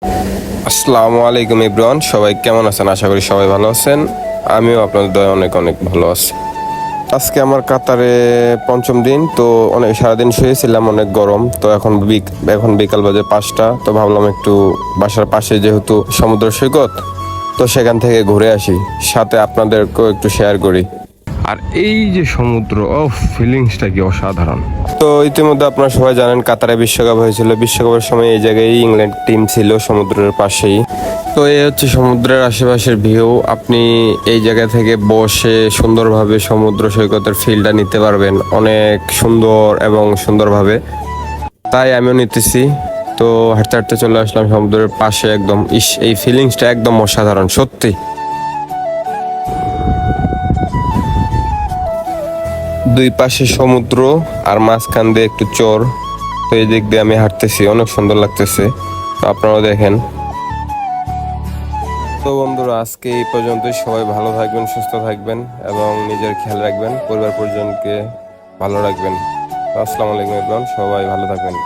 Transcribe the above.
আসসালামু আলাইকুম ইব্রান, সবাই কেমন আছেন? আশা করি সবাই ভালো আছেন। আমিও আপনাদের দয়া অনেক অনেক ভালো আছি। আজকে আমার কাতারে পঞ্চম দিন, তো অনেক সারাদিন শুয়েছিলাম, অনেক গরম। তো এখন বিকাল বাজে 5টা, তো ভাবলাম একটু বাসার পাশে যেহেতু সমুদ্র সৈকত, তো সেখান থেকে ঘুরে আসি, সাথে আপনাদেরকেও একটু শেয়ার করি। আর এই যে সমুদ্র, ফিলিংসটা কি অসাধারণ। তো ইতিমধ্যে আপনারা সবাই জানেন কাতারে বিশ্বকাপ হয়েছিল। বিশ্বকাপের সময় এই জায়গায় ইংল্যান্ড টিম ছিল, সমুদ্রের পাশেই। তো এই হচ্ছে সমুদ্রের আশেপাশের ভিউ। আপনি এই জায়গা থেকে বসে সুন্দরভাবে সমুদ্র সৈকতের ফিলটা নিতে পারবেন, অনেক সুন্দর এবং সুন্দরভাবে। তাই আমিও নিতেছি। তো হাঁটতে হাঁটতে চলে আসলাম সমুদ্রের পাশে একদম। এই ফিলিংসটা একদম অসাধারণ সত্যি। দুই পাশে সমুদ্র আর মাঝখান দিয়ে একটু চর। তো এই দিক দিয়ে আমি হাঁটতেছি, অনেক সুন্দর লাগতেছে। তো আপনারাও দেখেন। তো বন্ধুরা, আজকে এই পর্যন্তই। সবাই ভালো থাকবেন, সুস্থ থাকবেন এবং নিজের খেয়াল রাখবেন, পরিবার পরিজনকে ভালো রাখবেন। তো আসসালামু আলাইকুম এভরিওয়ান, সবাই ভালো থাকবেন।